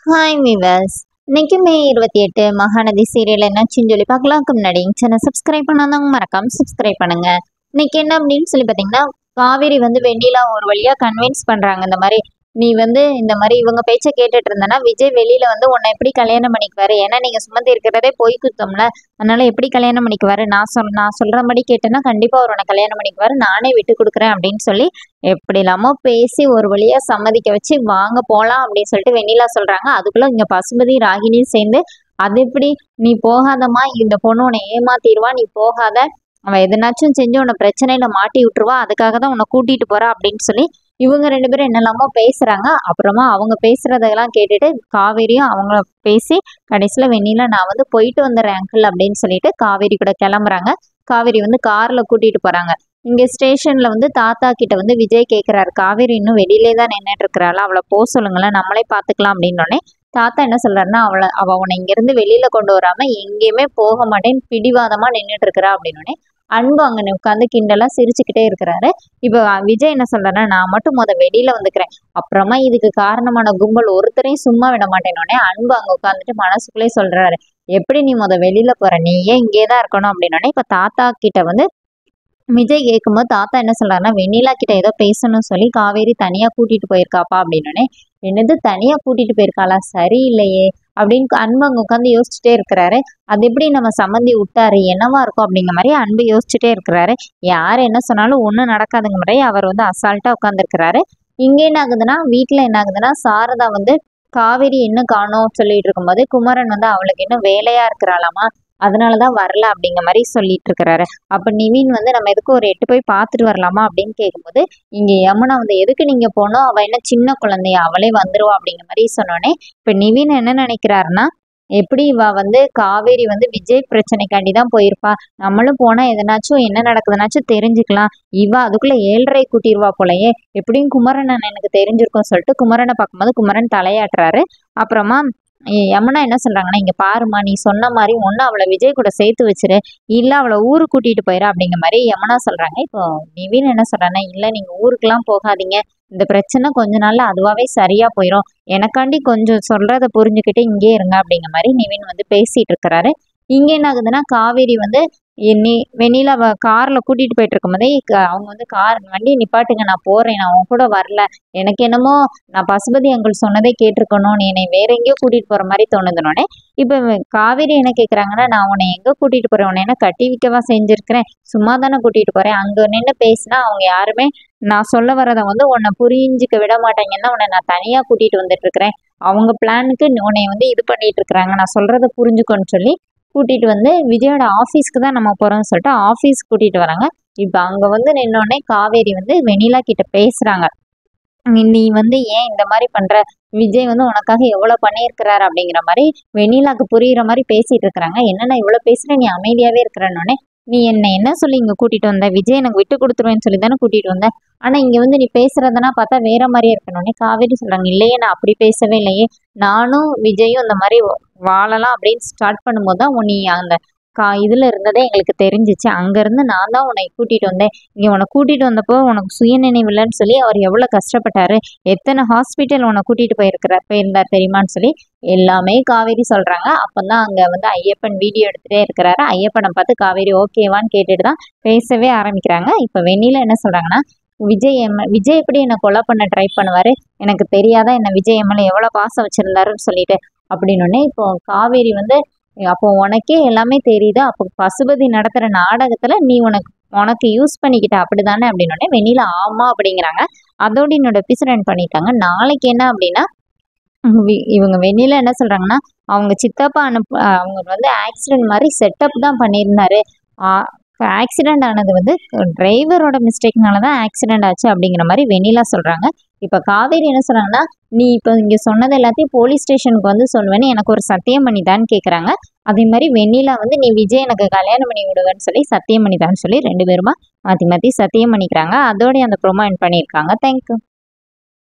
Hi viewers. இன்னைக்கு மே 28 Mahanadi serial என்னாச்சுன்னு சொல்லி பார்க்கலாம்க்கு முன்னாடி சேனல் சப்ஸ்கிரைப் பண்ணாதவங்க மறக்காம சப்ஸ்கிரைப் பண்ணுங்க. இன்னைக்கு என்ன அப்படின்னு சொல்லி பார்த்தீங்கன்னா, காவேரி வந்து வெண்ணிலா ஒரு வழியா கன்வின்ஸ் பண்றாங்க. இந்த மாதிரி நீ வந்து இந்த மாதிரி இவங்க பேச்சை கேட்டுட்டு இருந்தனா விஜய் வெளியில வந்து உன்னை எப்படி கல்யாணம் பண்ணிக்குவாரு, ஏன்னா நீங்க சுமந்து இருக்கிறதே பொய் குத்தம்ல, அதனால எப்படி கல்யாணம் பண்ணிக்குவாரு, நான் சொல்றபடி கேட்டேன்னா கண்டிப்பா அவர் உன்னை கல்யாணம் பண்ணிக்குவாரு, நானே விட்டு கொடுக்குறேன் அப்படின்னு சொல்லி எப்படி இல்லாமோ பேசி ஒரு வழியா சம்மதிக்க வச்சு வாங்க போலாம் அப்படின்னு சொல்லிட்டு வெண்ணிலா சொல்றாங்க. அதுக்குள்ள இங்க பசுபதி ராகினியும் சேர்ந்து அது எப்படி நீ போகாதம்மா, இந்த பொண்ணு உன்னை ஏமாத்திடுவா, நீ போகாத, அவ எதனாச்சும் செஞ்சு உன்னை பிரச்சனையில மாட்டி விட்டுருவா, அதுக்காக தான் உன்னை கூட்டிட்டு போறா அப்படின்னு சொல்லி இவங்க ரெண்டு பேரும் என்னெல்லாமோ பேசுறாங்க. அப்புறமா அவங்க பேசுறதெல்லாம் கேட்டுட்டு காவேரியும் அவங்க பேசி கடைசியில வெண்ணிலா நான் வந்து போயிட்டு வந்துடுறேன் அங்கிள் அப்படின்னு சொல்லிட்டு காவேரி கூட கிளம்புறாங்க. காவேரி வந்து கார்ல கூட்டிட்டு போறாங்க. இங்க ஸ்டேஷன்ல வந்து தாத்தா கிட்ட வந்து விஜய் கேட்கிறாரு, காவேரி இன்னும் வெளியிலே தான் நின்றுட்டு இருக்கிறாள், அவளை போக சொல்லுங்களேன், நம்மளே பாத்துக்கலாம் அப்படின்னோடனே தாத்தா என்ன சொல்றாருன்னா, அவ உன்னை இங்கிருந்து வெளியில கொண்டு வராம எங்கேயுமே போக மாட்டேன்னு பிடிவாதமா நின்றுட்டு இருக்கிறா அப்படின்னோடனே அன்பு அங்க உட்காந்து கிண்டலா சிரிச்சுக்கிட்டே இருக்கிறாரு. இப்போ விஜய் என்ன சொல்றாருன்னா, நான் மட்டும் வெளியில வந்துக்கிறேன், அப்புறமா இதுக்கு காரணமான கும்பல் ஒருத்தரையும் சும்மா விட மாட்டேன்னொடனே அன்பு அங்க உட்காந்துட்டு மனசுக்குள்ளே சொல்றாரு, எப்படி நீ வெளியில போற, நீ ஏன் இங்கேதான் இருக்கணும் அப்படின்னோடனே இப்ப தாத்தா கிட்ட வந்து விஜய் கேட்கும்போது தாத்தா என்ன சொல்றாருன்னா, வெண்ணிலா கிட்ட ஏதோ பேசணும்னு சொல்லி காவேரி தனியா கூட்டிட்டு போயிருக்காப்பா அப்படின்னோடனே என்னது தனியா கூட்டிட்டு போயிருக்காளா, சரியில்லையே அப்படின்னு அன்பு அங்க உட்காந்து யோசிச்சுட்டே இருக்கிறாரு. அது எப்படி நம்ம சம்மந்தி விட்டாரு, என்னவா இருக்கும் அப்படிங்கிற மாதிரி அன்பு யோசிச்சுட்டே இருக்கிறாரு. யார் என்ன சொன்னாலும் ஒன்றும் நடக்காதுங்க மாதிரி அவர் வந்து அசால்ட்டா உட்காந்துருக்கிறாரு. இங்க என்ன ஆகுதுன்னா, வீட்டுல என்ன ஆகுதுன்னா, சாரதா வந்து காவேரி இன்னும் காணோம் சொல்லிட்டு இருக்கும்போது குமரன் வந்து அவளுக்கு இன்னும் வேலையா இருக்கிறாளாமா, அதனாலதான் வரல அப்படிங்கிற மாதிரி சொல்லிட்டு இருக்கிறாரு. அப்ப நிவின் வந்து நம்ம எதுக்கு ஒரு 8 போய் பார்த்துட்டு வரலாமா அப்படின்னு கேட்கும்போது இங்க யமுனா வந்து எதுக்கு நீங்க போனோம், அவ என்ன சின்ன குழந்தையா, அவளே வந்துருவா அப்படிங்கிற மாதிரி சொன்னோடனே இப்ப நிவின் என்ன நினைக்கிறாருன்னா, எப்படி இவ வந்து காவேரி வந்து விஜய் பிரச்சனைக்காண்டி தான் போயிருப்பா, நம்மளும் போனா எதனாச்சும் என்ன நடக்குதுனாச்சும் தெரிஞ்சுக்கலாம், இவ அதுக்குள்ள 7:30 கூட்டிருவா போலயே, எப்படியும் குமரன் எனக்கு தெரிஞ்சிருக்கும் சொல்லிட்டு குமரனை பார்க்கும்போது குமரன் தலையாட்டுறாரு. அப்புறமா யமுனா என்ன சொல்றாங்கன்னா, இங்க பாருமா, நீ சொன்ன மாதிரி ஒண்ணு அவளை விஜய் கூட சேர்த்து வச்சிரு, இல்ல அவளை ஊருக்கு கூட்டிட்டு போயிரு அப்படிங்கிற மாதிரி யமுனா சொல்றாங்க. இப்போ நிவின் என்ன சொல்றாங்கன்னா, இல்ல நீங்க ஊருக்குலாம் போகாதீங்க, இந்த பிரச்சனை கொஞ்ச நாள்ல அதுவாவே சரியா போயிடும், எனக்காண்டி கொஞ்சம் சொல்றத புரிஞ்சுக்கிட்டு இங்கே இருங்க அப்படிங்கிற மாதிரி நிவின் வந்து பேசிட்டு இருக்கிறாரு. இங்க என்ன ஆகுதுன்னா, காவேரி வந்து வெண்ணிலா கார்ல கூட்டிட்டு போயிட்டு இருக்கும் போதே அவங்க வந்து வண்டியை நிப்பாட்டுங்க, நான் போறேன், நான் அவங்க கூட வரல, எனக்கு என்னமோ நான் பசுபதி அங்கிள் சொன்னதே கேட்டிருக்கணும், நீ என்னை வேற எங்கேயோ கூட்டிட்டு போற மாதிரி தோணுதுனோடனே இப்ப காவேரி என்ன கேக்குறாங்கன்னா, நான் உன்னை எங்க கூட்டிட்டு போறேன், உன்னை என்ன கட்டி வைக்கவா செஞ்சிருக்கிறேன், சும்மா தானே கூட்டிட்டு போறேன், அங்க நின்று பேசினா அவங்க யாருமே நான் சொல்ல வரதை வந்து உன்னை புரிஞ்சுக்க விட மாட்டாங்கன்னா உன்னை நான் தனியா கூட்டிட்டு வந்துட்டு இருக்கிறேன், அவங்க பிளானுக்கு உன்னை வந்து இது பண்ணிட்டு இருக்கிறாங்க, நான் சொல்றதை புரிஞ்சுக்கோன்னு சொல்லி கூட்டிட்டு வந்து விஜயோட ஆஃபீஸ்க்கு தான் நம்ம போறோம்னு சொல்லிட்டு ஆஃபீஸ் கூட்டிட்டு வராங்க. இப்ப அங்க வந்து நின்னோடனே காவேரி வந்து வெண்ணிலா கிட்ட பேசுறாங்க, நீ வந்து ஏன் இந்த மாதிரி பண்ற, விஜய் வந்து உனக்காக எவ்வளவு பண்ணியிருக்கிறாரு அப்படிங்கிற மாதிரி வெண்ணிலாக்கு புரியுற மாதிரி பேசிட்டு இருக்கிறாங்க. என்னன்னா இவ்வளவு பேசுற, நீ அமைதியாவே இருக்கிறன்னொடனே நீ என்ன சொல்லி இங்க கூட்டிட்டு வந்த, விஜய் எனக்கு விட்டு கொடுத்துருவேன்னு சொல்லி தானே கூட்டிட்டு வந்த, ஆனா இங்க வந்து நீ பேசுறதுனா பார்த்தா வேற மாதிரியே இருக்கணும்னே காவேரி சொல்றாங்க, இல்லையே நான் அப்படி பேசவே இல்லையே, நானும் விஜயும் இந்த மாதிரி வாழலாம் அப்படின்னு ஸ்டார்ட் பண்ணும்போது தான் நீ அந்த இதுல இருந்ததே எங்களுக்கு தெரிஞ்சிச்சு, அங்க இருந்து நான் தான் உன்னை கூட்டிட்டு வந்தேன், இங்க உன்னை கூட்டிட்டு வந்தப்போ உனக்கு சுயநினைவு இல்லைன்னு சொல்லி அவர் எவ்வளவு கஷ்டப்பட்டாரு, எத்தனை ஹாஸ்பிட்டல் உன்னை கூட்டிட்டு போயிருந்தார் தெரியுமான்னு சொல்லி எல்லாமே காவேரி சொல்றாங்க. அப்பதான் அங்க வந்து ஐயப்பன் வீடியோ எடுத்துட்டே இருக்கிறாரு. ஐயப்பனை பார்த்து காவேரி ஓகேவான்னு கேட்டுட்டு தான் பேசவே ஆரம்பிக்கிறாங்க. இப்ப வெண்ணிலா என்ன சொல்றாங்கன்னா, விஜய் எப்படி என்னை கொலை பண்ண ட்ரை பண்ணுவாரு, எனக்கு தெரியாதா என்ன விஜய் எம்எல்ஏ எவ்வளவு பாசம் வச்சிருந்தாருன்னு சொல்லிட்டு அப்படின்னு. இப்போ காவேரி வந்து அப்போ உனக்கே எல்லாமே தெரியுது, அப்போ பசுபதி நடத்துற நாடகத்துல நீ உனக்கு யூஸ் பண்ணிக்கிட்ட அப்படிதானே அப்படின்னு. வெண்ணிலா ஆமா அப்படிங்கிறாங்க. அதோட என்னோட எபிசோட் பண்ணிட்டாங்க. நாளைக்கு என்ன அப்படின்னா, இவங்க வெண்ணிலா என்ன சொல்றாங்கன்னா, அவங்க சித்தப்பா அவங்க வந்து ஆக்சிடென்ட் மாதிரி செட்டப் தான் பண்ணியிருந்தாரு, ஆக்சிடென்ட் ஆனது வந்து டிரைவரோட மிஸ்டேக்னால தான் ஆக்சிடென்ட் ஆச்சு அப்படிங்கிற மாதிரி வெண்ணிலா சொல்றாங்க. இப்ப காவேரி என்ன சொல்றாங்கன்னா, நீ இப்போ இங்க சொன்னது எல்லாத்தையும் போலீஸ் ஸ்டேஷனுக்கு வந்து சொல்லுவேன்னு எனக்கு ஒரு சத்தியம் பண்ணிதான்னு கேட்குறாங்க. அதே மாதிரி வெண்ணிலா வந்து நீ விஜய் எனக்கு கல்யாணம் பண்ணி விடுவேன்னு சொல்லி சத்தியம் பண்ணிதான்னு சொல்லி 2 பேருமா மாற்றி மாற்றி சத்தியம் பண்ணிக்கிறாங்க. அதோடய அந்த ப்ரோமோ எண்ட் பண்ணியிருக்காங்க. தேங்க்யூ.